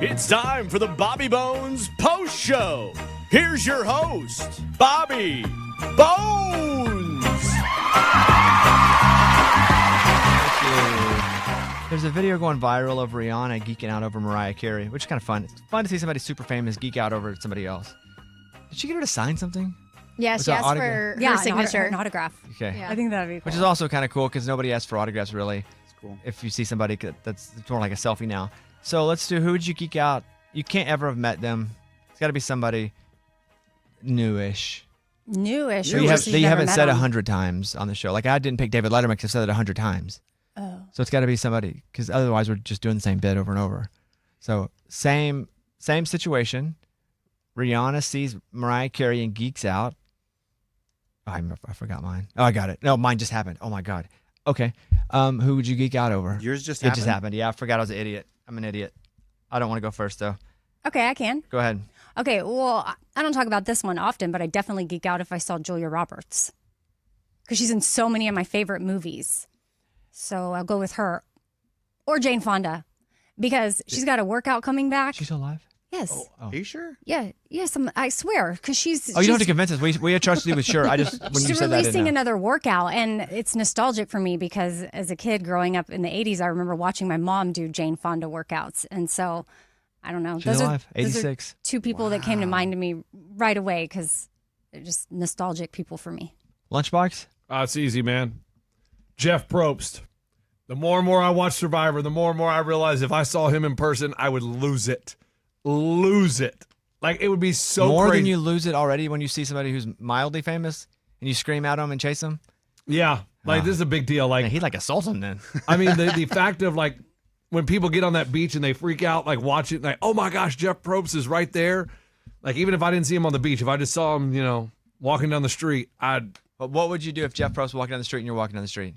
It's time for the Bobby Bones Post Show. Here's your host, Bobby Bones. There's a video going viral of Rihanna geeking out over Mariah Carey, which is kind of fun. It's fun to see somebody super famous geek out over somebody else. Did she get her to sign something? Yeah, Was she it asked for her signature. An autograph. Okay. Yeah. I think that'd be cool. Which is also kind of cool because nobody asks for autographs really. It's cool. If you see somebody that's more like a selfie now. So let's do, who would you geek out? You can't ever have met them. It's got to be somebody newish. Newish. That you haven't said 100 times on the show. Like I didn't pick David Letterman because I said it 100 times. Oh. So it's got to be somebody, because otherwise we're just doing the same bit over and over. So same situation. Rihanna sees Mariah Carey and geeks out. Oh, I forgot mine. Oh, I got it. No, mine just happened. Oh my God. Okay. Who would you geek out over? Yours just It happened. just happened. Yeah, I forgot I was an idiot. I'm an idiot. I don't want to go first though. Okay, I can. Go ahead. Okay, well, I don't talk about this one often, but I definitely geek out if I saw Julia Roberts. Because she's in so many of my favorite movies. So I'll go with her. Or Jane Fonda. Because she's got a workout coming back. She's still alive? Yes. Oh. Are you sure? Yeah. Yes, I swear. Because she's... Oh, you don't have to convince us. We trust you with sure. I just, when you She's said that, I releasing didn't know. another workout, and it's nostalgic for me because as a kid growing up in the 80s, I remember watching my mom do Jane Fonda workouts. And so, I don't know. She's alive. those are 86. two people that came to mind to me right away because they're just nostalgic people for me. Lunchbox? It's easy, man. Jeff Probst. The more and more I watch Survivor, the more and more I realize if I saw him in person, I would lose it. Lose it. Like, it would be so More crazy. than you lose it already when you see somebody who's mildly famous and you scream at them and chase them? Yeah. Like, this is a big deal. Like, Man, he'd like assault him then. I mean, the fact of, like, when people get on that beach and they freak out, like, watch it, like, oh, my gosh, Jeff Probst is right there. Like, even if I didn't see him on the beach, if I just saw him, walking down the street, But what would you do if Jeff Probst was walking down the street and you're walking down the street?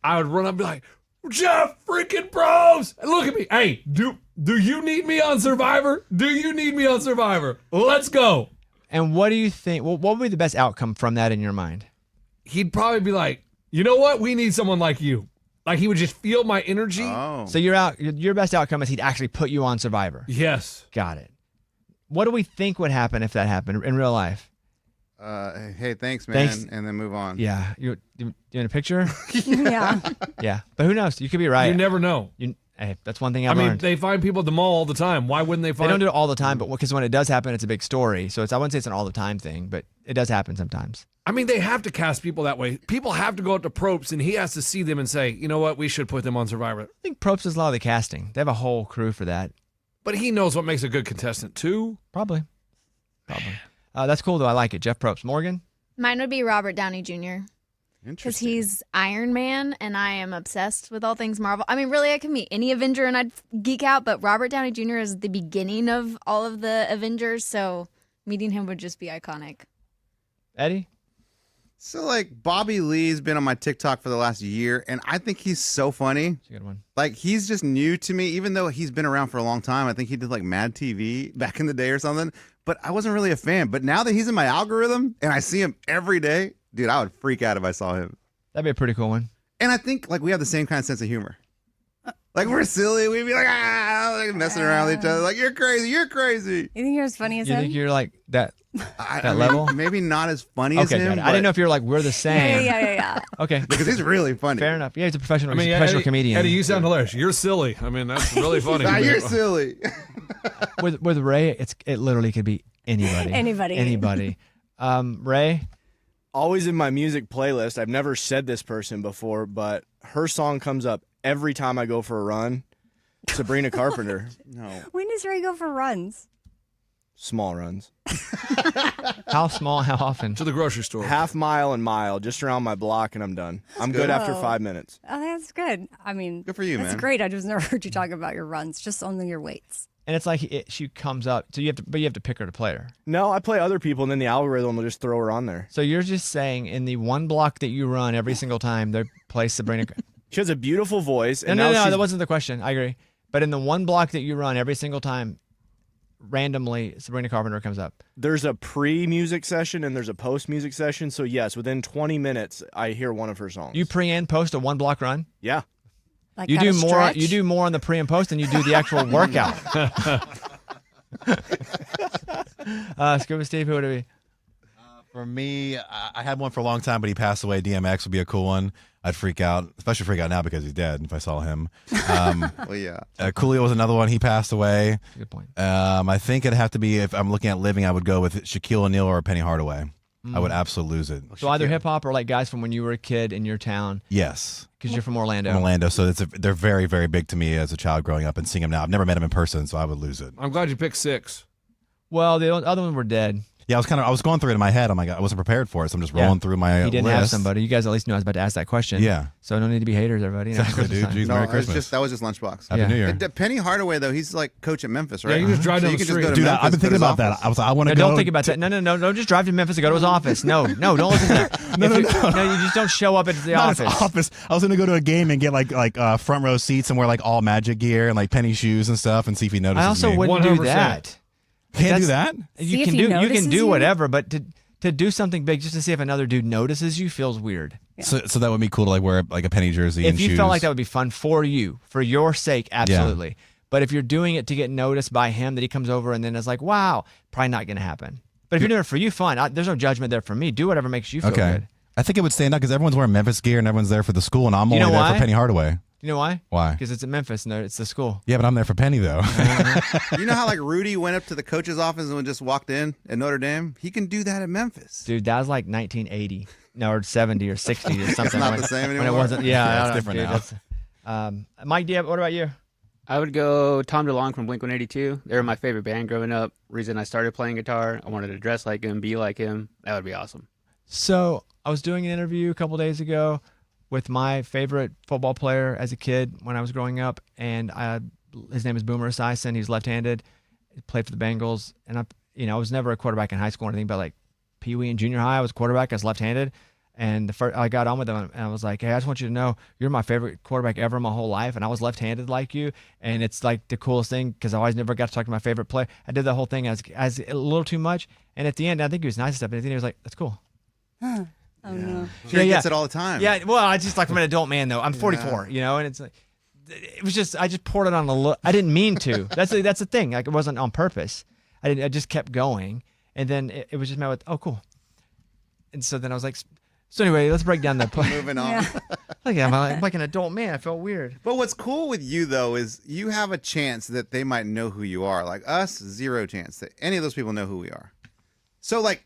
I would run up and be like, Jeff freaking Probst! And look at me. Hey, do you need me on Survivor? Do you need me on Survivor? Let's go. And what do you think? Well, what would be the best outcome from that in your mind? He'd probably be like, you know what? We need someone like you. Like, he would just feel my energy. Oh. So your best outcome is he'd actually put you on Survivor. Yes. Got it. What do we think would happen if that happened in real life? Hey, thanks, man. Thanks. And then move on. Yeah. You in a picture? Yeah. Yeah. But who knows? You could be right. You never know. Hey, that's one thing I I've mean, learned. they find people at the mall all the time. Why wouldn't they They find don't do it all the time, but because when it does happen, it's a big story. So I wouldn't say it's an all the time thing, but it does happen sometimes. I mean, they have to cast people that way. People have to go up to Probst, and he has to see them and say, you know what? We should put them on Survivor. I think Probst does a lot of the casting. They have a whole crew for that. But he knows what makes a good contestant, too. Probably. That's cool, though. I like it. Jeff Probst. Morgan? Mine would be Robert Downey Jr. Because Interesting. he's Iron Man, and I am obsessed with all things Marvel. I mean, really, I can meet any Avenger, and I'd geek out, but Robert Downey Jr. is the beginning of all of the Avengers, so meeting him would just be iconic. Eddie? So, like, Bobby Lee's been on my TikTok for the last year, and I think he's so funny. That's a good one. Like, he's just new to me, even though he's been around for a long time. I think he did, like, Mad TV back in the day or something, but I wasn't really a fan. But now that he's in my algorithm and I see him every day, dude, I would freak out if I saw him. That'd be a pretty cool one. And I think, like, we have the same kind of sense of humor. Like, we're silly. We'd be like, like messing around with each other. Like, you're crazy. You're crazy. You think you're as funny as You him? think you're like that I That mean, level? Maybe not as funny as Okay, him. good. I didn't know if you were like, we're the same. Yeah. Okay. Because he's really funny. Fair enough. Yeah, he's a professional, I mean, he's a professional Eddie, comedian. Eddie, you sound hilarious. You're silly. I mean, that's really funny. Nah, you're silly. With Ray, it literally could be anybody. Anybody. Ray? Always in my music playlist. I've never said this person before, but her song comes up every time I go for a run. Sabrina Carpenter. No. When does Ray go for runs? Small runs. How small, how often? To the grocery store. Half mile and mile, just around my block, and I'm done. I'm good after 5 minutes. Oh, that's good. I mean, Good for you, that's man. great. I just never heard you talk about your runs, just only your weights. And it's like she comes up, so you have to pick her to play her. No, I play other people, and then the algorithm will just throw her on there. So you're just saying in the one block that you run every single time, they play Sabrina. She has a beautiful voice. And No, now she's- that wasn't the question. I agree. But in the one block that you run every single time, randomly Sabrina Carpenter comes up. There's a pre-music session and there's a post-music session. So yes, within 20 minutes, I hear one of her songs. You pre and post a one block run? Yeah. Like You gotta do more. stretch? You do more on the pre and post than you do the actual workout. Scuba Steve, who would it be? For me, I had one for a long time, but he passed away. DMX would be a cool one. I'd freak out, especially freak out now because he's dead. If I saw him, Well, yeah. Coolio was another one. He passed away. Good point. I think it'd have to be, if I'm looking at living, I would go with Shaquille O'Neal or Penny Hardaway. I would absolutely lose it. So either hip hop or like guys from when you were a kid in your town, Yes, because you're from Orlando. from Orlando. So they're very, very big to me as a child growing up and seeing them now. I've never met them in person, so I would lose it. I'm glad you picked 6. Well, the other ones were dead. Yeah, I was going through it in my head. I'm like, I wasn't prepared for it, so I'm just Yeah. rolling through my He didn't list. have somebody. You guys at least knew I was about to ask that question. Yeah. So no need to be haters, everybody. You know, Exactly, dude. Christmas time. Jeez, No, Merry it's Christmas. that was just Lunchbox. Happy Yeah. New Year. Penny Hardaway, though, he's like coach at Memphis, right? Yeah, you can just drive down so you the can just street. go to Dude, Memphis, I've been go to thinking his about that. office. I want No, to go. don't think about that. No. Don't just drive to Memphis and go to his office. No, don't listen to that. No, you just don't show up at the Not his office. office. I was gonna go to a game and get like front row seats and wear like all Magic gear and like Penny shoes and stuff and see if he notices I also me. wouldn't do 100%. that. Can't do that. You See can if he do notices you? whatever, but to do something big just to see if another dude notices you feels weird. So that would be cool to like wear like a Penny jersey. If and you shoes. felt like that would be fun for you, for your sake, absolutely. But if you're doing it to get noticed by him, that he comes over and then is like, wow, probably not going to happen. But if you're doing it for you, fine. There's no judgment there for me. Do whatever makes you feel okay. good. I think it would stand out because everyone's wearing Memphis gear and everyone's there for the school, and I'm You only know there why? for Penny Hardaway. You know why? Why? Because it's at Memphis and it's the school. Yeah, but I'm there for Penny though. You know how like Rudy went up to the coach's office and just walked in at Notre Dame? He can do that at Memphis. Dude, that was like 1980. No, or 70 or 60 or something. not when, the same when it anymore? wasn't. Yeah, Yeah, I it's don't know, different dude, now. that's- Mike, what about you? I would go Tom DeLonge from Blink-182. They were my favorite band growing up. Reason I started playing guitar. I wanted to dress like him, be like him. That would be awesome. So I was doing an interview a couple days ago with my favorite football player as a kid when I was growing up, and his name is Boomer Esiason. He's left-handed. He played for the Bengals, and I was never a quarterback in high school or anything, but like Pee Wee and junior high, I was quarterback. I was left-handed, and I got on with him, and I was like, "Hey, I just want you to know you're my favorite quarterback ever in my whole life, and I was left-handed like you, and it's like the coolest thing because I always never got to talk to my favorite player. I did the whole thing as a little too much, and at the end, I think he was nice and stuff, but at the end, he was like, "That's cool." Oh no. Sure, he Yeah, gets yeah. it all the time. Yeah, well, I just like from an adult man though. I'm 44, and it's like it was just I just poured it on a little. I didn't mean to. That's the thing. Like it wasn't on purpose. I just kept going, and then it was just met with cool. And so then I was like, so anyway, let's break down the play. Moving on. Like I'm like an adult man. I felt weird. But what's cool with you though is you have a chance that they might know who you are. Like us, zero chance that any of those people know who we are. So like,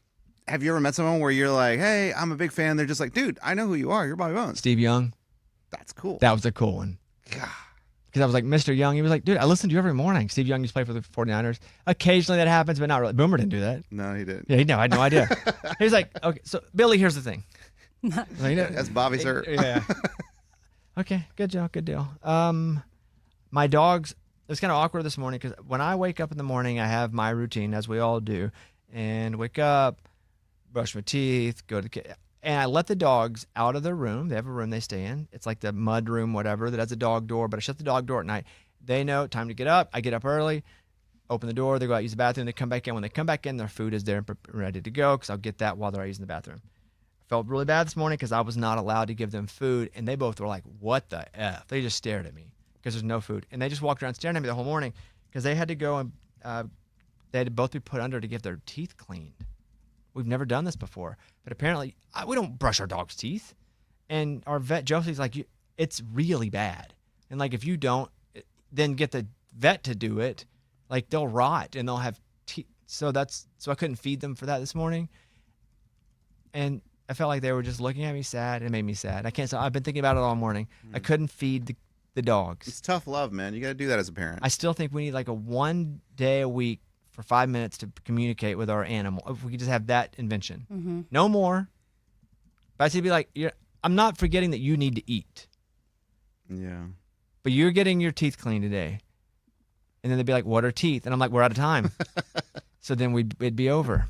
have you ever met someone where you're like, "Hey, I'm a big fan." They're just like, "Dude, I know who you are. You're Bobby Bones." Steve Young, That's cool. that was a cool one. Because I was like, Mr. Young. He was like, dude, I listen to you every morning. Steve Young used to play for the 49ers. Occasionally that happens, but not really. Boomer didn't do that. No, he didn't. Yeah, I had no idea. He was like, okay, so Billy, here's the thing. Like, That's Bobby's hurt. Yeah. Okay, good deal. My dogs, it was kind of awkward this morning because when I wake up in the morning, I have my routine, as we all do, and wake up, brush my teeth, go to and I let the dogs out of their room. They have a room they stay in. It's like the mud room, whatever, that has a dog door, but I shut the dog door at night. They know time to get up. I get up early, open the door, they go out, use the bathroom, they come back in. When they come back in, their food is there and ready to go because I'll get that while they're out using the bathroom. I felt really bad this morning because I was not allowed to give them food, and they both were like, what the F? They just stared at me because there's no food. And they just walked around staring at me the whole morning because they had to go and they had to both be put under to get their teeth cleaned. We've never done this before, but apparently we don't brush our dog's teeth. And our vet, Josie's like, it's really bad. And like, if you don't, then get the vet to do it, like they'll rot and they'll have teeth. So I couldn't feed them for that this morning. And I felt like they were just looking at me sad. It made me sad. I've been thinking about it all morning. I couldn't feed the dogs. It's tough love, man. You got to do that as a parent. I still think we need like a 1 day a week for 5 minutes to communicate with our animal. If we could just have that invention. No more. But I should be like, I'm not forgetting that you need to eat, Yeah. but you're getting your teeth cleaned today. And then they'd be like, what are teeth? And I'm like, we're out of time. So then it'd be over.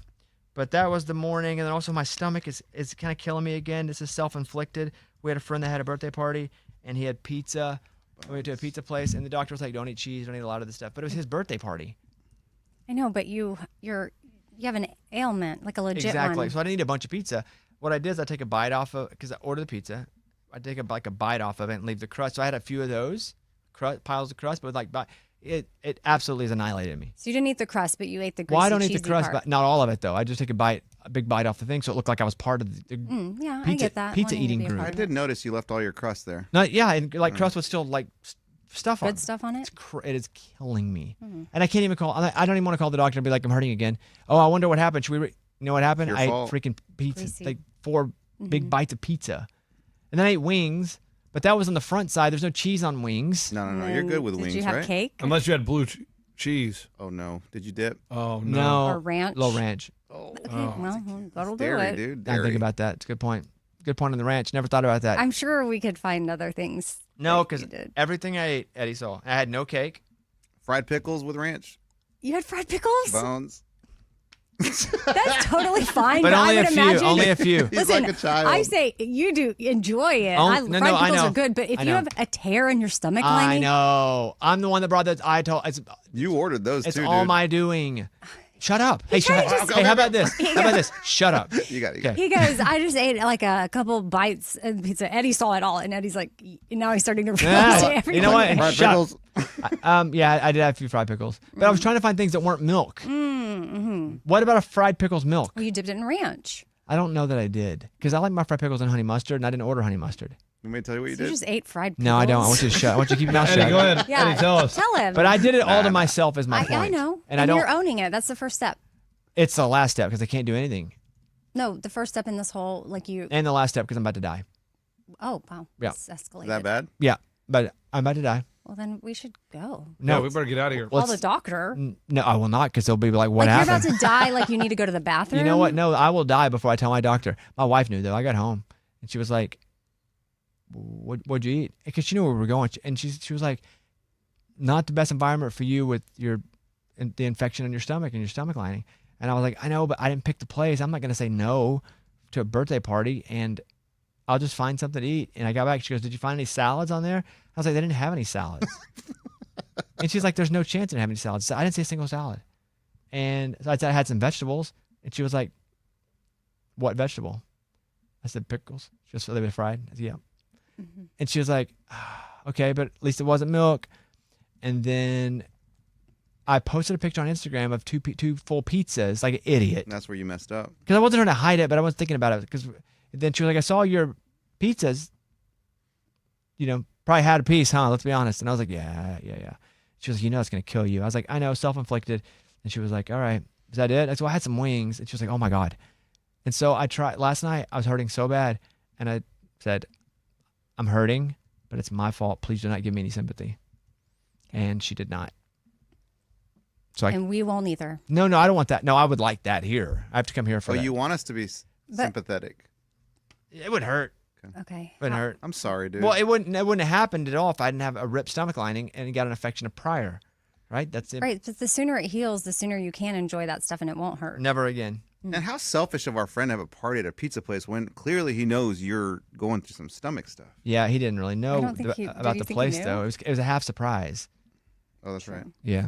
But that was the morning. And then also my stomach is kind of killing me again. This is self-inflicted. We had a friend that had a birthday party and he had pizza. We went to a pizza place and the doctor was like, don't eat cheese, don't eat a lot of this stuff. But it was his birthday party. I know, but you have an ailment, like a legit Exactly. one. So I didn't eat a bunch of pizza. What I did is I take a bite off of, because I ordered the pizza, like a bite off of it and leave the crust. So I had a few of those piles of crust, but like it absolutely has annihilated me. So you didn't eat the crust, but you ate the greasy, Well, I don't eat the cheesy crust, part. but not all of it though. I just take a big bite off the thing, so it looked like I was part of the Yeah, pizza, I get that. pizza Wanting to eating be a group. part I of did it. notice you left all your crust there. No, yeah, and like crust was still like stuff on Good it. stuff on it. It is killing me, and I can't even call. I don't even want to call the doctor and be like, I'm hurting again. Oh, I wonder what happened. Should we? You know what happened? Your I fault. ate freaking pizza, Greasy. like 4 big bites of pizza, and then I ate wings. But that was on the front side. There's no cheese on wings. No, And you're good then with did wings, you have right? cake Unless you had blue cheese. Oh no, did you dip? Oh, No, or ranch? Little ranch. Okay, well, that'll do Dairy, it. dude. I didn't Dairy. think about that. It's a good point. Good point on the ranch. Never thought about that. I'm sure we could find other things. No, that because you did. everything I ate, Eddie saw. I had no cake. Fried pickles with ranch, You had fried pickles? bones. That's totally fine. But I only a would few. imagine. Only a few. He's Listen, like a child. I say you do enjoy it. Oh, Fried no, I pickles know. are good, but if I you know. have a tear in your stomach I lining, know. I'm the one that brought that. You ordered those It's too, all dude. my doing. Shut up. Hey, tried shut to up. just- Hey, how about this? How about this? Shut up. You got it. Okay. he goes, I just ate like a couple bites of pizza. Eddie saw it all, and Eddie's like, now he's starting to realize Yeah. everyone. You know what? Fried Shut up. pickles. Yeah, I did have a few fried pickles, but I was trying to find things that weren't milk. What about a fried pickles milk? Well, you dipped it in ranch. I don't know that I did because I like my fried pickles and honey mustard, and I didn't order honey mustard. Let me tell you what you So you did. just ate fried pickles. No, I don't. I want you to shut. I want you to keep your mouth Eddie, shut. go ahead. Yeah, Eddie, tell us. Tell him. But I did it all to Nah. myself. Is my point. I know. and I don't. You're owning it. That's the first step. It's the last step because I can't do anything, No, the first step in this whole, like you. and the last step because I'm about to die. Oh, wow. Yeah. It's escalated. Is that bad? Yeah, but I'm about to die. Well, then we should go. No, Yeah, we better get out of here. Call the let's- doctor. No, I will not because they'll be like, "What Like happened?" you're about to die. Like you need to go to the bathroom. You know what? No, I will die before I tell my doctor. My wife knew though. I got home and she was like, "What'd you eat?" Because she knew where we were going. And she was like, "Not the best environment for you with the infection in your stomach and your stomach lining." And I was like, "I know, but I didn't pick the place. I'm not gonna say no to a birthday party, and I'll just find something to eat." And I got back. She goes, "Did you find any salads on there?" I was like, "They didn't have any salads." And she's like, "There's no chance in having any salads." So I didn't see a single salad. And so I said I had some vegetables, and she was like, "What vegetable?" I said, "Pickles." She goes, "So they were fried?" I said, "Yeah." And she was like, "Okay, but at least it wasn't milk." And then I posted a picture on Instagram of two full pizzas, like an idiot, That's where you messed up. because I wasn't trying to hide it, but I was thinking about it. Because then she was like, "I saw your pizzas. Probably had a piece, huh? Let's be honest." And I was like, "Yeah." She was like, "It's gonna kill you." I was like, "I know, self-inflicted." And she was like, "All right, is that it?" So I had some wings, and she was like, "Oh my god." And so I tried last night. I was hurting so bad, and I said, "I'm hurting, but it's my fault. Please do not give me any sympathy." And she did not. So And we won't either. no, I don't want that. No, I would like that here. I have to come here for Oh, that. you want us to be But- sympathetic. It would hurt. Okay. It would hurt. I'm sorry, dude. Well, it wouldn't have happened at all if I didn't have a ripped stomach lining and got an infection of prior. Right? That's it. Right, but the sooner it heals, the sooner you can enjoy that stuff, and it won't hurt. Never again. And how selfish of our friend to have a party at a pizza place when clearly he knows you're going through some stomach stuff. Yeah, he didn't really know don't think he- did about you the think he place knew? though. It was a half surprise. Oh, that's right. Yeah.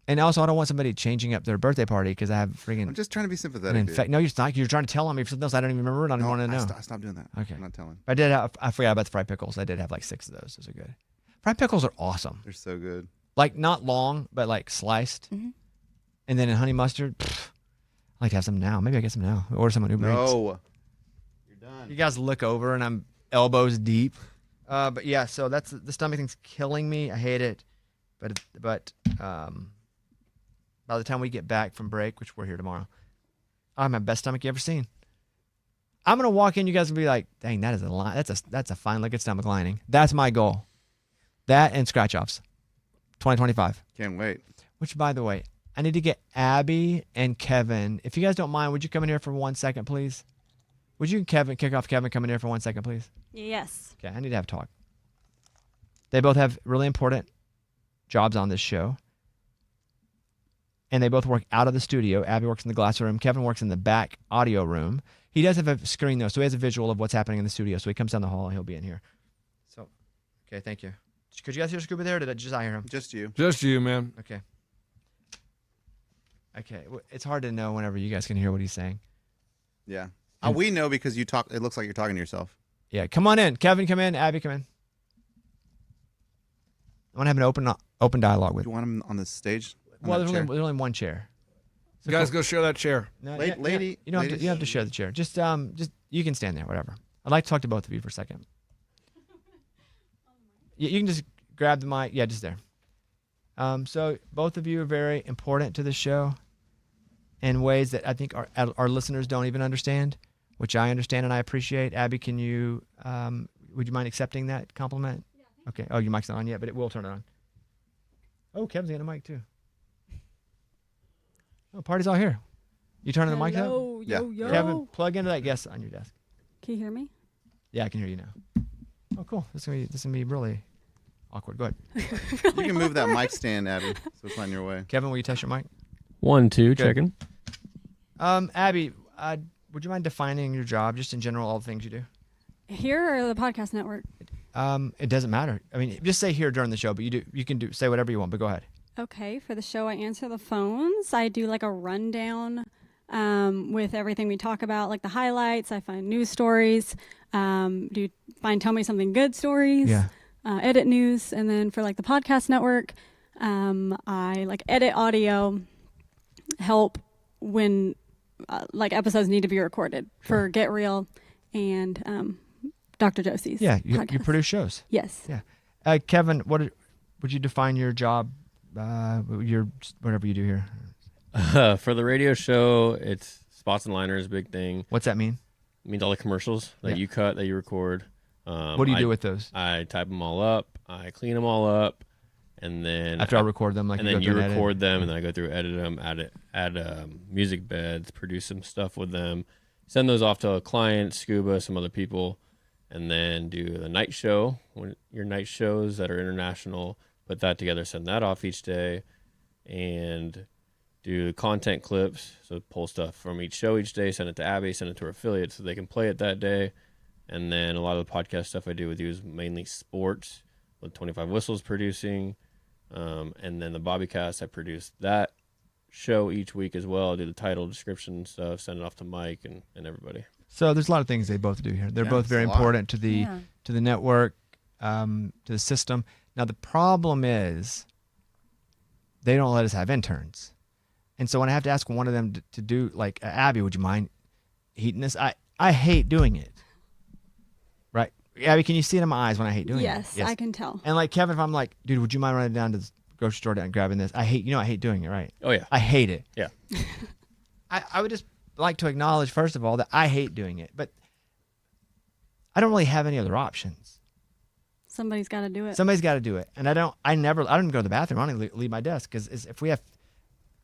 And also, I don't want somebody changing up their birthday party because I have I'm freaking just trying to be an sympathetic, dude. No, you're not. You're trying to tell them something else I don't even remember. And I don't No, want to know. I stopped doing that. Okay. I'm not telling. I did. I forgot about the fried pickles. I did have like 6 of those. Those are good. Fried pickles are awesome. They're so good. Like not long, but like sliced. Mhm. And then in honey mustard. I like to have some now. Maybe I get some now. Order some on Uber Eats. No. You're done. You guys look over and I'm elbows deep. But yeah, so that's the stomach thing's killing me. I hate it. But by the time we get back from break, which we're here tomorrow, I have my best stomach you ever seen. I'm gonna walk in, you guys will be like, "Dang, that is a line. That's a fine looking stomach lining." That's my goal. That and scratch offs. 2025. Can't wait. Which, by the way, I need to get Abby and Kevin. If you guys don't mind, would you come in here for 1 second, please? Would you, Kevin, kick off Kevin, come in here for 1 second, please? Yes. Okay, I need to have a talk. They both have really important jobs on this show. And they both work out of the studio. Abby works in the glass room. Kevin works in the back audio room. He does have a screen, though, so he has a visual of what's happening in the studio. So he comes down the hall and he'll be in here. So, okay, thank you. Could you guys hear Scuba there, or did I just hear him? Just you. Just you, man. Okay. Okay, it's hard to know whenever you guys can hear what he's saying. Yeah. We know because you talk. It looks like you're talking to yourself. Yeah, come on in. Kevin, come in. Abby, come in. I want to have an open dialogue with Do you want him on the stage? On Well, that there's chair? only one chair. You guys go share that chair. No, Lady, you don't have to, ladies. you don't have to share the chair. Just you can stand there, whatever. I'd like to talk to both of you for a second. You can just grab the mic. Yeah, just there. So both of you are very important to the show in ways that I think our listeners don't even understand, which I understand and I appreciate. Abby, can you would you mind accepting that compliment? Yeah. Okay. Oh, your mic's not on yet, but it will turn it on. Oh, Kevin's got a mic too. Oh, party's all here. You turning the mic up? Yeah. Kevin, plug into that guest on your desk. Can you hear me? Yeah, I can hear you now. Oh, cool. This is gonna be really awkward. Go ahead. You can move that mic stand, Abby, so it's not in your way. Kevin, will you test your mic? 1, 2, Good. checking. Abby, would you mind defining your job, just in general, all the things you do? Here or the podcast network? It doesn't matter. I mean, just say here during the show, but you can say whatever you want. But go ahead. Okay, for the show, I answer the phones. I do like a rundown with everything we talk about, like the highlights. I find news stories. Tell me something good stories. Yeah. Edit news, and then for like the podcast network, I like edit audio, help when like episodes need to be recorded for Get Real and Dr. Josie's. Yeah, you podcast. produce shows. Yes. Yeah. Kevin, would you define your job? Your whatever you do here. For the radio show, it's spots and liners, big thing. What's that mean? It means all the commercials that Yeah. you cut, that you record. What do you do with those? I type them all up. I clean them all up, and then After I record them, like and you then go you through and edit? record them, and then I go through, edit them, add music beds, produce some stuff with them, send those off to a client, Scuba, some other people, and then do the night show. When your night shows that are international, put that together, send that off each day, and do content clips. So pull stuff from each show each day, send it to Abby, send it to her affiliates so they can play it that day. And then a lot of the podcast stuff I do with you is mainly sports, with 25 Whistles producing. And then the Bobbycast, I produce that show each week as well. I do the title, description stuff, send it off to Mike and everybody. So there's a lot of things they both do here. They're Yeah, both it's very a lot. important to the Yeah. to the network, to the system. Now the problem is they don't let us have interns, and so when I have to ask one of them to do, like, Abby, would you mind heating this? I hate doing it. Right, Abby, can you see it in my eyes when I hate doing Yes, it? I can tell. And like Kevin, if I'm like, dude, would you mind running down to the grocery store and grabbing this? I hate doing it. Right? Oh, yeah. I hate it. Yeah. I would just like to acknowledge, first of all, that I hate doing it, but I don't really have any other options. Somebody's got to do it. Somebody's got to do it, and I don't even go to the bathroom. I don't even leave my desk because if we have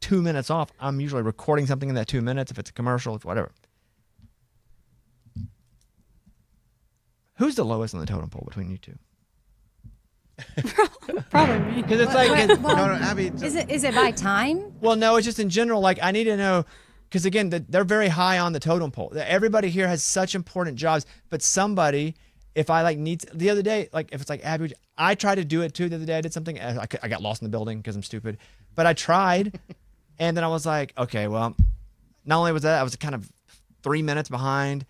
2 minutes off, I'm usually recording something in that 2 minutes. If it's a commercial, it's whatever. Who's the lowest on the totem pole between you two? Probably me. Because it's like, No, Abby. Is it by time? well, no, it's just in general. Like, I need to know, because again, they're very high on the totem pole. Everybody here has such important jobs, but somebody, if I like need the other day, like if it's like Abby, I tried to do it too. The other day I did something. I got lost in the building because I'm stupid, but I tried, and then I was like, okay, well, not only was that, I was kind of 3 minutes behind,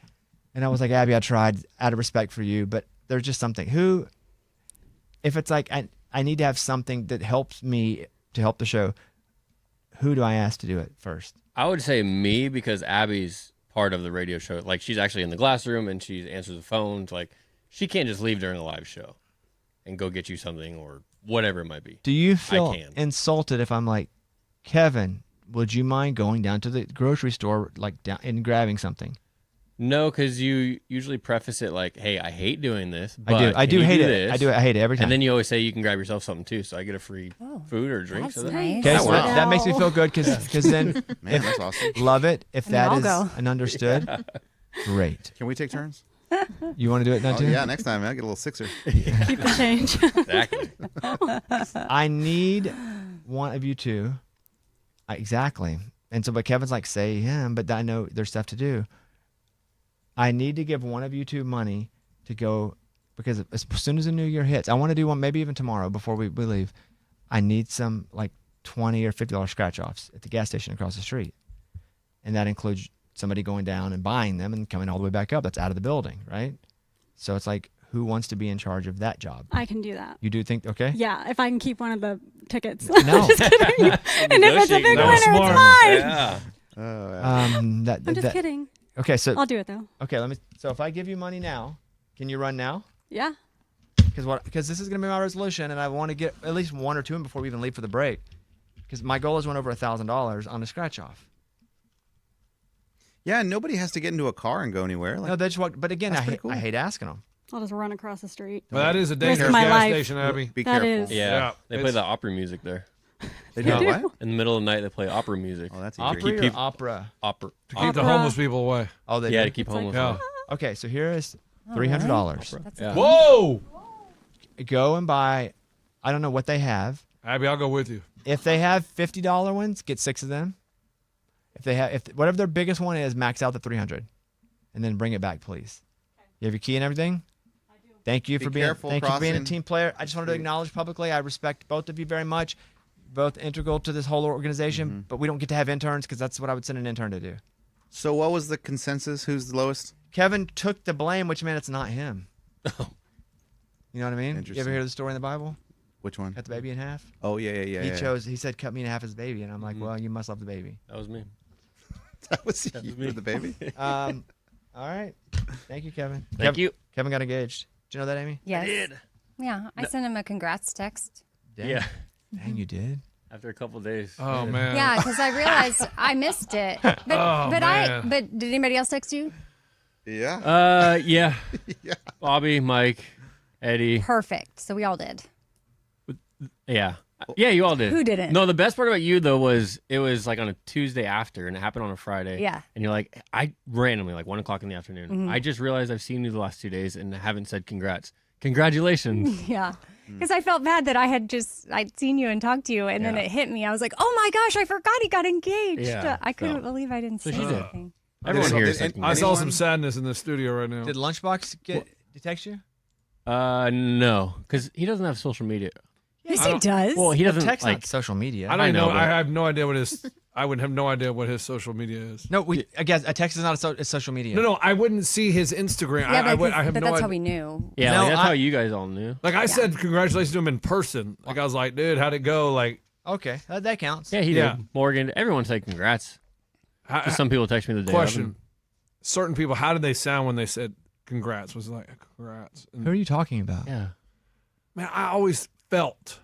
and I was like, Abby, I tried out of respect for you, but there's just something. If it's like I need to have something that helps me to help the show, who do I ask to do it first? I would say me, because Abby's part of the radio show. Like, she's actually in the glass room and she answers the phones. Like, she can't just leave during a live show and go get you something or whatever it might be. Do you feel can. insulted if I'm like, Kevin, would you mind going down to the grocery store, like down and grabbing something? No, because you usually preface it like, "Hey, I hate doing this." But I do can you hate it. this?" I hate it every time. And then you always say you can grab yourself something too, so I get a free food or drink. That's So that- nice. okay, That so works. that makes me feel good because then Man, that's awesome. love it. If that I'll is go. an understood, great. Can we take turns? You want to do it now Oh, too? yeah, next time, man. I get a little sixer. Keep the change. Exactly. I need one of you two. Exactly. And so, but Kevin's like, say him, but I know there's stuff to do. I need to give one of you two money to go, because as soon as the new year hits, I want to do one, maybe even tomorrow before we leave. I need some like $20 or $50 scratch offs at the gas station across the street. And that includes somebody going down and buying them and coming all the way back up. That's out of the building, right? So it's like, who wants to be in charge of that job? I can do that. You do think, okay? Yeah, if I can keep one of the tickets. No. Just kidding. And if it's a big That winner, was it's smart. mine. Yeah. I'm just kidding. Okay, so I'll do it though. okay, so if I give you money now, can you run now? Yeah. Because this is gonna be my resolution, and I want to get at least one or two in before we even leave for the break. Because my goal is to win over $1,000 on a scratch off. Yeah, nobody has to get into a car and go anywhere. Like, No, they just walk. But again, That's I pretty cool. hate asking them. I'll just run across the street. Well, that is a Risk dangerous my gas life. station, Abby. be That careful. is. Yeah. They play it's- the opera music there. They do what? In the middle of the night, they play opera music. Oh, that's Opera easy. or opera? Opera. To keep the Opera. homeless people away. Oh, they Yeah, do? to keep It's like- homeless. Yeah. Okay, so here is $300. That's Yeah. Whoa! Go and buy. I don't know what they have. Abby, I'll go with you. If they have $50 ones, get 6 of them. If whatever their biggest one is, max out the 300, and then bring it back, please. You have your key and everything. I do. Thank you Be for being. careful Thank you for being a crossing. team player. I just wanted to acknowledge publicly. I respect both of you very much. Both integral to this whole organization, but we don't get to have interns because that's what I would send an intern to do. So what was the consensus? Who's the lowest? Kevin took the blame, which meant it's not him. You know what I mean? You ever Interesting. hear the story in the Bible? Which one? Cut the baby in half. Oh yeah. He chose. He said, "Cut me in half as baby," and I'm like, "Well, you must love the baby." That was me. That was you for the baby. All right. Thank you, Kevin. Thank you. Kevin got engaged. Did you know that, Amy? Yes. Yeah, I sent him a congrats text. Dang. Yeah. Dang, you did. After a couple days. Oh, man. Yeah, because I realized I missed it. But Oh, man. but did anybody else text you? Yeah. Yeah. Bobby, Mike, Eddie. Perfect. So we all did. Yeah. Yeah, you all did. Who didn't? No, the best part about you though was it was like on a Tuesday after, and it happened on a Friday. Yeah. And you're like, I randomly like 1:00 in the afternoon. Mhm. I just realized I've seen you the last 2 days and haven't said congrats. Congratulations. Yeah. Because I felt bad that I'd seen you and talked to you, and then Yeah. it hit me. I was like, oh my gosh, I forgot he got engaged. Yeah, I couldn't so- believe I didn't So say she did. anything. Everyone Did- here did- said I saw some Anyone? sadness in the studio right now. Did Lunchbox did he text you? No, because he doesn't have social media. Yes, I he don't- does. Well, he doesn't text like. not social media. I don't know, know. but- I have no idea what his. I would have no idea what his social media is. No, I guess a text is not it's social media. No, I wouldn't see his Instagram. yeah, I but have but no that's how idea. we knew. Yeah, No, like, that's I- how you guys all knew. Like I said, congratulations to him in person. Like I was like, dude, how'd it go? Like, Okay, that counts. Yeah, he Yeah. did. Morgan, everyone said congrats. how, Just some people text me the day. of, question: and- certain people, how did they sound when they said congrats? Was it like congrats? And, Who are you talking about? Yeah. man, I always felt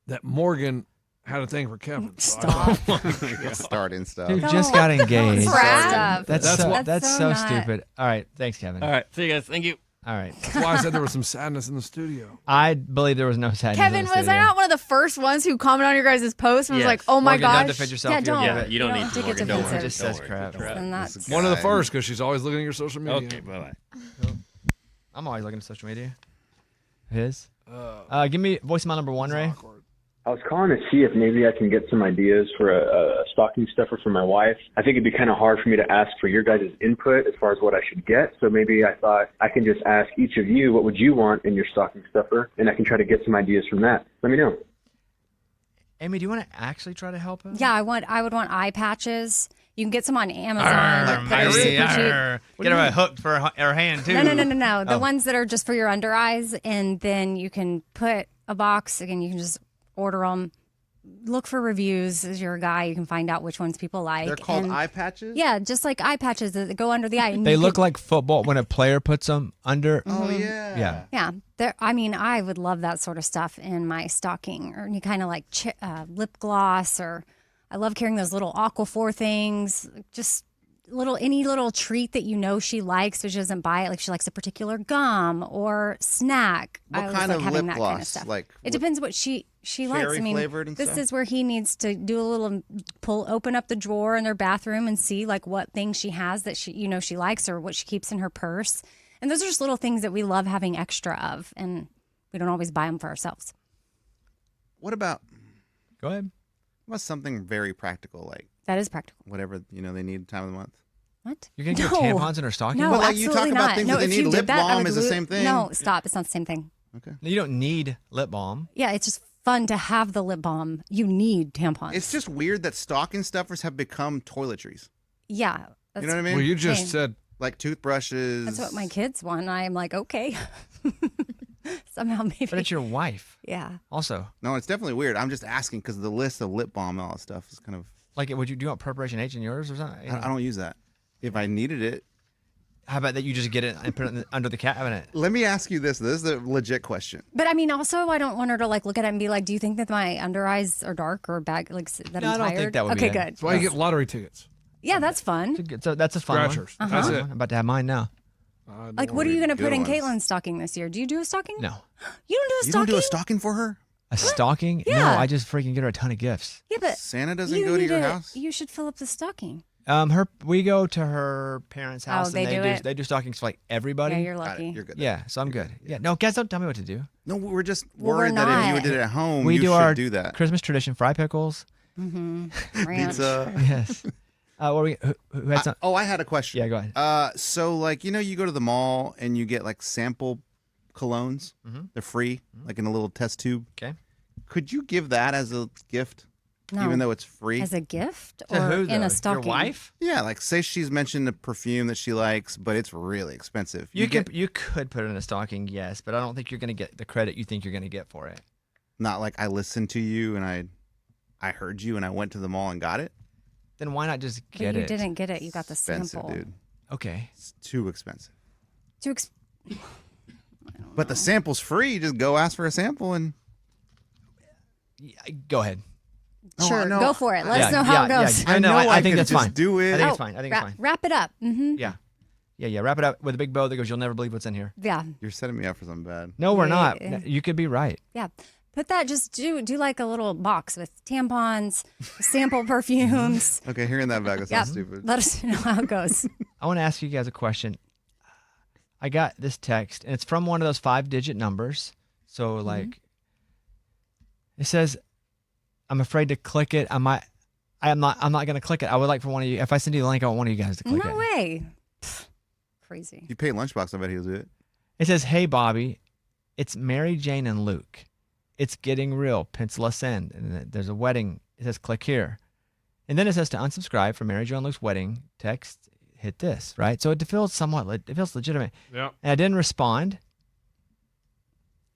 that Morgan had a thing for Kevin. So I Stop. Starting stuff. Dude just got engaged. Crap. That's That's so, what- that's so so not- stupid. All right, thanks, Kevin. All right. See you guys. Thank you. All right. That's why I said there was some sadness in the studio. I believe there was no sadness. in Kevin, the was I studio. not one of the first ones who commented on your guys' post and was Yes. like, oh my Morgan, don't gosh? defend yourself. Yeah, You're don't. good. Yeah, you don't need have to, to get Morgan. Don't defensive. worry. It just Don't says worry. crap. Crap. And that's One of the Guy. first because she's always looking at your social media. Okay. Bye bye. I'm always looking at social media. His. Give me voicemail number 1, Ray. I was calling to see if maybe I can get some ideas for a stocking stuffer for my wife. I think it'd be kind of hard for me to ask for your guys' input as far as what I should get. So maybe I thought I can just ask each of you, what would you want in your stocking stuffer? And I can try to get some ideas from that. Let me know. Amy, do you want to actually try to help him? Yeah, I would want eye patches. You can get some on Amazon. They're super cheap. Get her a hook for her hand too. No. The Oh. ones that are just for your under eyes, and then you can put a box. Again, you can just order them. Look for reviews. As you're a guy, you can find out which ones people like. They're called And- eye patches? Yeah, just like eye patches that go under the eye. And They you look could- like football when a player puts them under. Oh, yeah. Yeah. Yeah, I mean, I would love that sort of stuff in my stocking, or any kind of like lip gloss, or I love carrying those little Aquaphor things. Just any little treat that you know she likes, but she doesn't buy it. Like she likes a particular gum or snack. What I always kind like of having lip that gloss? kind of stuff. Like It with depends what she likes. I mean, flavored and this stuff? is where he needs to do a little open up the drawer in their bathroom and see like what things she has that she likes, or what she keeps in her purse. And those are just little things that we love having extra of, and we don't always buy them for ourselves. What about Go ahead. something very practical, like That is practical. whatever they need time of the month? What? You're gonna get No. tampons in her stocking? No, Well, like, you talk absolutely about not. things no, that they if need. you did Lip that, I balm would is the lo- same thing. No, stop. It's not the same thing. Okay. You don't need lip balm. Yeah, it's just fun to have the lip balm. You need tampons. It's just weird that stocking stuffers have become toiletries. Yeah. You know what I mean? Well, you just Shame. said Like toothbrushes. That's what my kids want. I'm like, okay. Somehow maybe. But it's your wife. Yeah. Also, No, it's definitely weird. I'm just asking because the list of lip balm and all that stuff is kind of. like, would you do you want Preparation H in yours or something? I don't use that. If I needed it. How about that you just get it and put it under the cabinet? Let me ask you this. This is a legit question. But I mean, also, I don't want her to like look at it and be like, "Do you think that my under eyes are dark or bad? Like that No, I I'm don't tired?" think that would be okay, it. good. That's why you get lottery tickets. Yeah, that's fun. So that's a fun Scratchers. one. That's it. I'm about to have mine now. Like, what are you going to put in Good ones. Caitlin's stocking this year? Do you do a stocking? No. You don't do a You stocking? don't do a stocking for her? A stocking? Yeah. No, I just freaking get her a ton of gifts. Yeah, but Santa doesn't you go to need your house? You should fill up the stocking. We go to her parents' house Oh, they and do it? they do stockings for like everybody. Yeah, you're Got it. lucky. You're good. Yeah, so I'm good. Yeah, no, guys, don't tell me what to do. No, we're just Well, we're worried that if not. you did it at home, We you do should our do that. Christmas tradition: fry pickles. Mm-hmm. Ranch. Pizza. Yes. Who had some? I had a question. Yeah, go ahead. So like, you go to the mall and you get like sample colognes. Mhm. They're free, like in a little test tube. Okay. Could you give that as a gift, No. even though it's free? As a gift To or who, in though? a stocking? Your wife? Yeah, like say she's mentioned a perfume that she likes, but it's really expensive. You could put it in a stocking, yes, but I don't think you're going to get the credit you think you're going to get for it. Not like I listened to you and I heard you and I went to the mall and got it. Then why not just But get you it? didn't get it. You got the Expensive, sample. dude. Okay. It's too expensive. Too But the sample's free. You just go ask for a sample and Go ahead. Sure, no, go for it. Let Yeah, us know how it yeah, goes. yeah. I know. I think could that's just fine. do it. I think it's fine. I think it's fine. Wrap it up. Mm-hmm. Yeah. Yeah. Wrap it up with a big bow that goes, "You'll never believe what's in here." Yeah. You're setting me up for something bad. No, we're not. Yeah. You could be right. Yeah. Put that, just do like a little box with tampons, sample perfumes. Okay, hearing that back, that Yeah. sounds stupid. Let us know how it goes. I want to ask you guys a question. I got this text, and it's from one of those 5-digit numbers. So, like, it says, "I'm afraid to click it. I'm not going to click it. I would like for one of you. If I send you the link, I want one of you guys to click it." No way. Pfft, crazy. You pay Lunchbox, I bet he'll do it. It says, "Hey Bobby, it's Mary Jane and Luke. It's getting real. Pencil us in. And then there's a wedding. It says click here, and then it says to unsubscribe from Mary Jane and Luke's wedding. Text hit this, right? So it feels it feels legitimate. Yeah. And I didn't respond.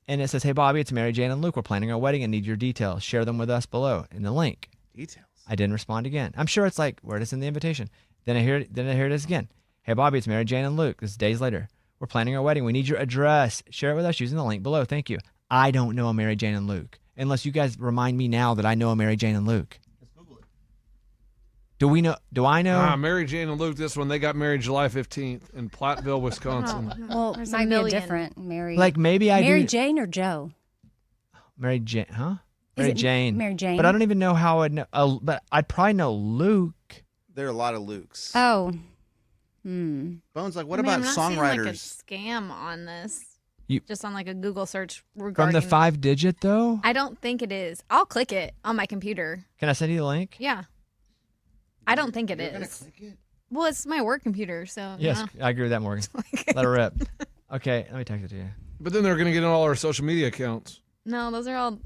And it says, "Hey Bobby, it's Mary Jane and Luke. We're planning our wedding and need your details. Share them with us below in the link." Details. I didn't respond again. I'm sure it's like where it is in the invitation. Then I hear it is again. "Hey Bobby, it's Mary Jane and Luke. This is days later. We're planning our wedding. We need your address. Share it with us using the link below. Thank you." I don't know a Mary Jane and Luke. Unless you guys remind me now that I know a Mary Jane and Luke. Do we know? Do I know? Mary Jane and Luke, this one, they got married July 15th in Platteville, Wisconsin. Well, There's it a might be a million. different Mary. Like maybe I Mary do. Jane or Joe? Mary Jane, huh? Is Mary it Jane. Mary Jane? But I don't even know how I'd know. But I'd probably know Luke. There are a lot of Lukes. Oh. Bones, like, what I mean, about I'm not seeing, songwriters? like a scam on this. You- Just on like a Google search From regarding the 5-digit though? I don't think it is. I'll click it on my computer. Can I send you the link? Yeah. I don't think it You're gonna is. click it? Well, it's my work computer, so Yes, you know. I agree with that, Morgan. Let her rip. Okay, let me text it to you. But then they're going to get on all our social media accounts. No, those are all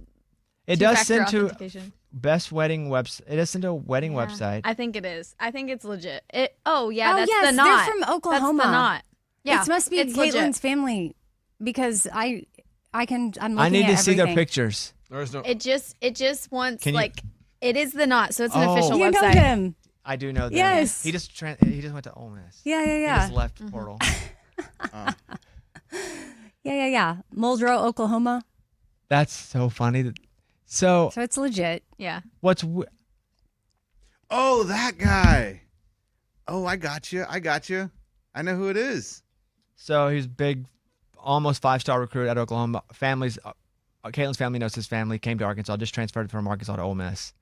It does two-factor send to authentication. best wedding website. It does send to a wedding Yeah, website. I think it is. I think it's legit. Oh yeah, Oh, that's yes, the knot. they're from Oklahoma. That's the knot. Yeah, It must be it's legit. Caitlin's family because I'm looking I need at to see their everything. pictures. There's no. It just wants Can you- like it is the knot, so it's an Oh. official You know website. him. I do know that. Yes. He just went to Ole Miss. Yeah, yeah, He yeah. just left Portal. Yeah. Muldrow, Oklahoma. That's so funny. So So it's legit. Yeah. what's Oh, that guy. Oh, I got you. I know who it is. so he's big, almost 5-star recruit at Oklahoma. Families, Caitlin's family knows his family came to Arkansas, just transferred from Arkansas to Ole Miss.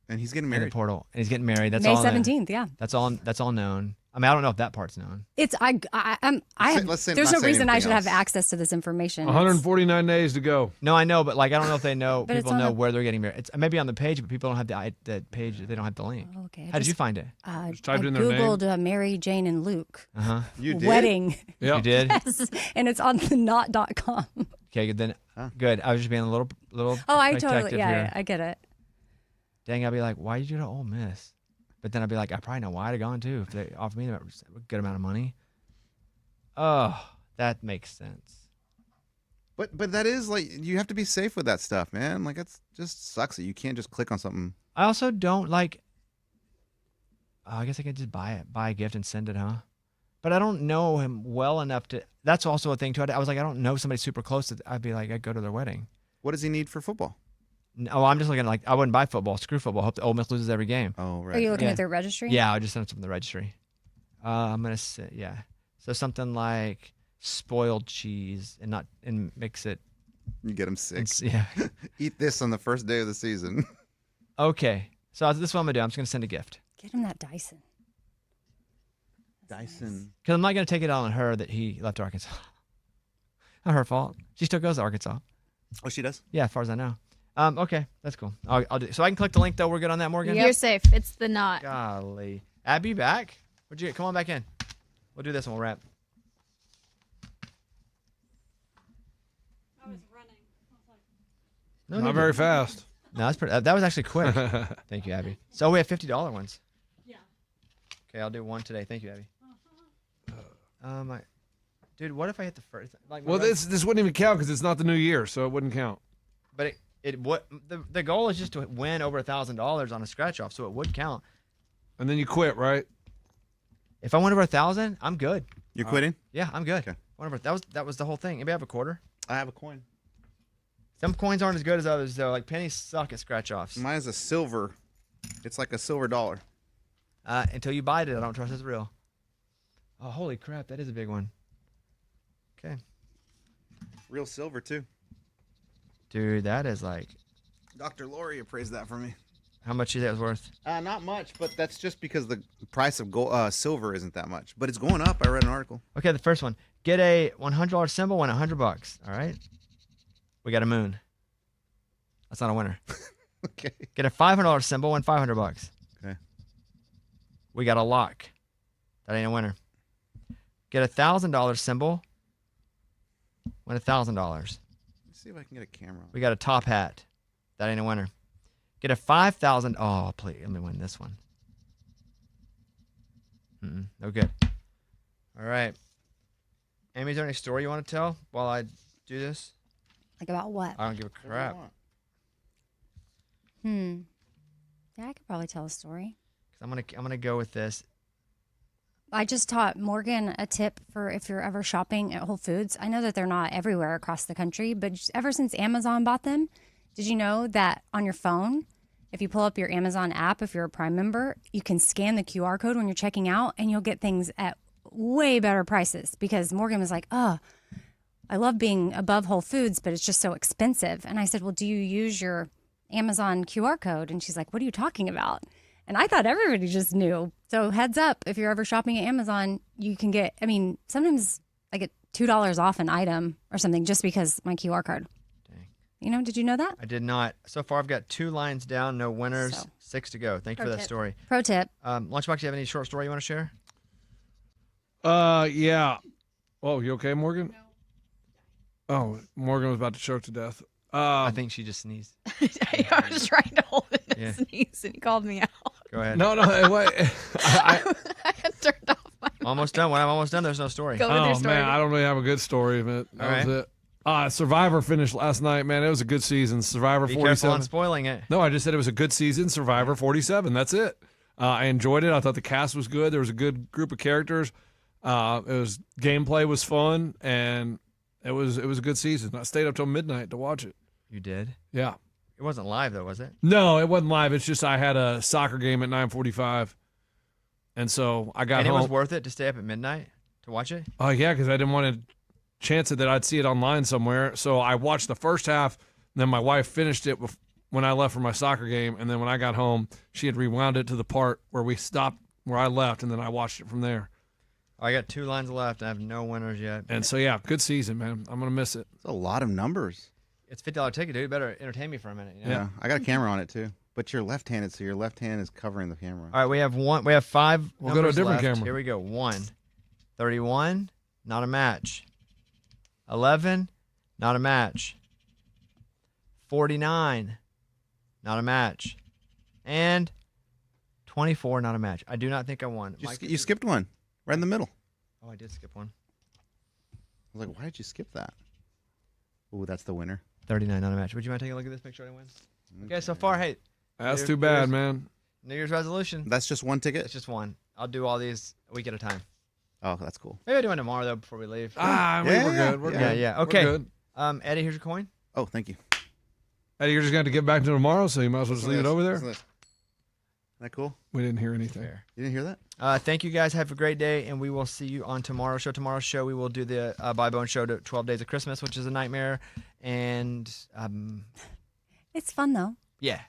And he's getting In the married. Portal, and he's getting married. That's May all. 17th. Yeah. That's all known. I mean, I don't know if that part's known. It's I have. Let's say- There's not no say reason I anything should have else. access to this information. 149 days to go. No, I know, but like I don't know if they know. But it's People on know the- where they're getting married. It's maybe on the page, but people don't have the page. They don't have the link. Oh, okay. How did you find it? Just typed I in their name. Googled Mary Jane and Luke Uh huh. You did? wedding, Yeah. You did. and it's on the knot.com. Okay, good then. Good. I was just being a little. Oh, I protective totally. Yeah, here. I get it. Dang, I'll be like, why did you go to Ole Miss? But then I'd be like, I probably know why I'd have gone too if they offered me a good amount of money. Oh, that makes sense. But that is like you have to be safe with that stuff, man. Like it's just sucks that you can't just click on something. I also don't like. I guess I could just buy a gift and send it, huh? But I don't know him well enough to. That's also a thing too. I was like, I don't know somebody super close that I'd be like, I'd go to their wedding. What does he need for football? No, I'm just looking like I wouldn't buy football. Screw football. Hope the Ole Miss loses every game. Oh, right. Are you looking at their registry? Yeah, I'll just send something to the registry. I'm gonna say So something like spoiled cheese and mix it. You get him sick. Yeah. Eat this on the first day of the season. Okay. So this is what I'm gonna do. I'm just gonna send a gift. Get him that Dyson. Dyson. Because I'm not gonna take it out on her that he left Arkansas. Not her fault. She still goes to Arkansas. Oh, she does? Yeah, as far as I know. Okay, that's cool. I'll do. So I can click the link though. We're good on that, Morgan. You're safe. It's the knot. Golly, Abby, back? Where'd you get? Come on back in. We'll do this and we'll wrap. I was running. No, Not very fast. No, that's pretty. That was actually quick. Thank you, Abby. So we have $50 ones. Yeah. Okay, I'll do one today. Thank you, Abby. Dude, what if I hit the first? Like, Well, this wouldn't even count because it's not the new year, so it wouldn't count. But the goal is just to win over $1,000 on a scratch off, so it would count. And then you quit, right? If I went over 1,000, I'm good. You're quitting? Yeah, I'm good. Okay. Whatever. That was the whole thing. Anybody have a quarter? I have a coin. Some coins aren't as good as others though. Like pennies suck at scratch offs. Mine is a silver. It's like a silver dollar. Until you bite it, I don't trust it's real. Oh, holy crap! That is a big one. Okay. Real silver too. Dude, that is like. Dr. Lori appraised that for me. How much do you think it was worth? Not much, but that's just because the price of gold, silver isn't that much. But it's going up. I read an article. Okay, the first one. Get a $100 symbol, win $100. All right. We got a moon. That's not a winner. Okay. Get a $500 symbol, win $500. Okay. We got a lock. That ain't a winner. Get a $1,000 symbol, win $1,000. Let's see if I can get a camera. We got a top hat. That ain't a winner. Get a 5,000. Oh, please, let me win this one. No good. All right. Amy, is there any story you want to tell while I do this? Like about what? I don't give a crap. Yeah, I could probably tell a story. I'm gonna go with this. I just taught Morgan a tip for if you're ever shopping at Whole Foods. I know that they're not everywhere across the country, but ever since Amazon bought them, did you know that on your phone, if you pull up your Amazon app, if you're a Prime member, you can scan the QR code when you're checking out and you'll get things at way better prices? Because Morgan was like, I love being above Whole Foods, but it's just so expensive. And I said, well, do you use your Amazon QR code? And she's like, what are you talking about? And I thought everybody just knew. So heads up, if you're ever shopping at Amazon, you can get, sometimes I get $2 off an item or something just because my QR card. Dang. Did you know that? I did not. So far, I've got 2 lines down, no winners, 6 to go. Thank you for that story. Pro tip. Lunchbox, do you have any short story you want to share? Yeah. Oh, you okay, Morgan? No. Oh, Morgan was about to choke to death. I think she just sneezed. I was trying to hold it in Yeah. a sneeze, and he called me out. Go ahead. No, wait. I had turned off my Almost done. When I'm almost done, there's no story. Go with your story. Man, I don't really have a good story, but that was it. Survivor finished last night, man. It was a good season. Survivor Be 47. careful on spoiling it. No, I just said it was a good season. Survivor 47. That's it. I enjoyed it. I thought the cast was good. There was a good group of characters. Gameplay was fun, and it was a good season. I stayed up till midnight to watch it. You did? Yeah. It wasn't live though, was it? No, it wasn't live. It's just I had a soccer game at 9:45, and so I got And home. it was worth it to stay up at midnight to watch it? Oh yeah, because I didn't want to chance it that I'd see it online somewhere. So I watched the first half. And then my wife finished it when I left for my soccer game, and then when I got home, she had rewound it to the part where we stopped where I left, and then I watched it from there. I got 2 lines left. I have no winners yet. And so yeah, good season, man. I'm gonna miss it. It's a lot of numbers. It's $50 ticket, dude. You better entertain me for a minute. You know? Yeah, I got a camera on it too. But you're left-handed, so your left hand is covering the camera. All right, we have 5. We'll go to a different left. camera. Here we go. 1, 31, not a match. 11, not a match. 49, not a match. And 24, not a match. I do not think I won. You skipped one right in the middle. Oh, I did skip one. I was like, why did you skip that? Oh, that's the winner. 39, not a match. Would you mind taking a look at this? Make sure I win. Okay, so far, hey. That's too bad, man. New Year's resolution. That's just one ticket? It's just one. I'll do all these a week at a time. Oh, that's cool. Maybe I'll do one tomorrow, though, before we leave. We're good. We're good. Yeah. We're Okay. good. Eddie, here's your coin. Oh, thank you. Eddie, you're just going to get back to tomorrow, so you might as well just leave it over there. Isn't that cool? We didn't hear anything. Fair. You didn't hear that? Thank you, guys. Have a great day, and we will see you on tomorrow's show. Tomorrow's show, we will do the Buy Bone show to 12 Days of Christmas, which is a nightmare. And It's fun, though. yeah.